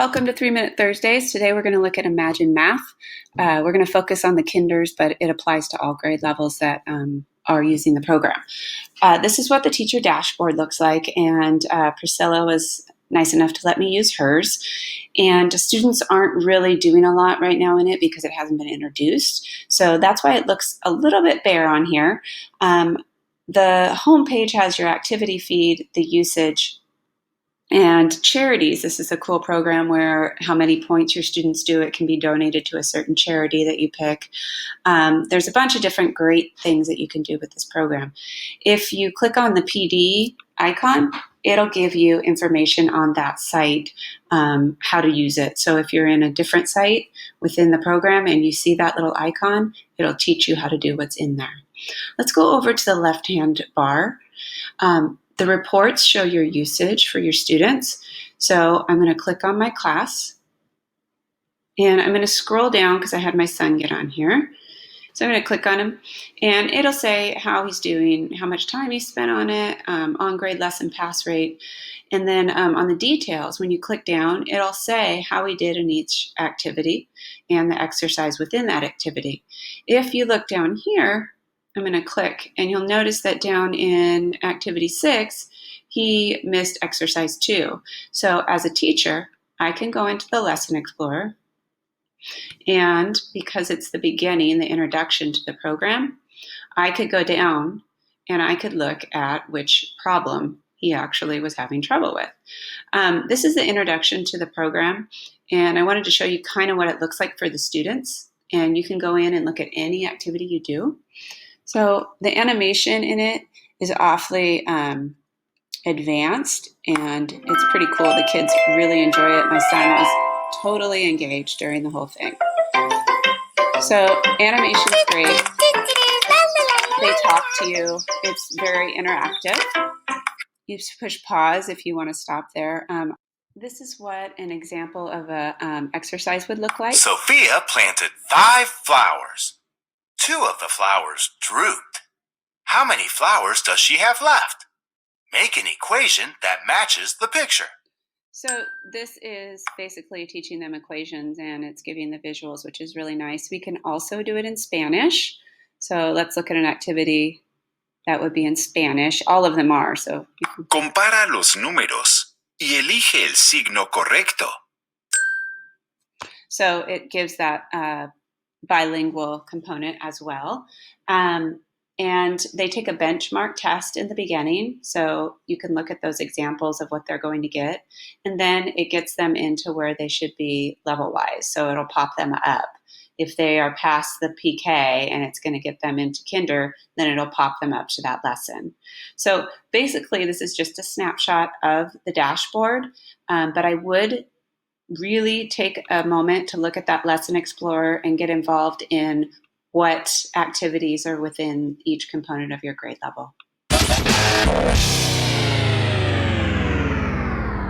Welcome to 3-Minute Thursdays. Today we're going to look at Imagine Math. We're going to focus on the kinders, but it applies to all grade levels that are using the program. This is what the teacher dashboard looks like, and Priscilla was nice enough to let me use hers. And students aren't really doing a lot right now in it because it hasn't been introduced. So that's why it looks a little bit bare on here. The home page has your activity feed, the usage, and charities. This is a cool program where how many points your students do, it can be donated to a certain charity that you pick. There's a bunch of different great things that you can do with this program. If you click on the PD icon, it'll give you information on that site, how to use it. So if you're in a different site within the program and you see that little icon, it'll teach you how to do what's in there. Let's go over to the left-hand bar. The reports show your usage for your students. So I'm going to click on my class, and I'm going to scroll down because I had my son get on here. So I'm going to click on him, and it'll say how he's doing, how much time he spent on it, on-grade lesson pass rate. And then on the details, when you click down, it'll say how he did in each activity and the exercise within that activity. If you look down here, I'm going to click, and you'll notice that down in activity 6, he missed exercise 2. So as a teacher, I can go into the Lesson Explorer, and because it's the beginning, the introduction to the program, I could go down and I could look at which problem he actually was having trouble with. This is the introduction to the program, and I wanted to show you kind of what it looks like for the students, and you can go in and look at any activity you do. So the animation in it is awfully advanced, and it's pretty cool. The kids really enjoy it. My son was totally engaged during the whole thing. So animation's great. They talk to you. It's very interactive. You push pause if you want to stop there. This is what an example of a exercise would look like. Sophia planted 5 flowers. 2 of the flowers drooped. How many flowers does she have left? Make an equation that matches the picture. So this is basically teaching them equations, and it's giving the visuals, which is really nice. We can also do it in Spanish. So let's look at an activity that would be in Spanish. All of them are. So compara los números y elige el signo correcto. So it gives that bilingual component as well. And they take a benchmark test in the beginning, so you can look at those examples of what they're going to get, and then it gets them into where they should be level-wise, so it'll pop them up. If they are past the PK and it's going to get them into kinder, then it'll pop them up to that lesson. So basically, this is just a snapshot of the dashboard, but I would really take a moment to look at that Lesson Explorer and get involved in what activities are within each component of your grade level.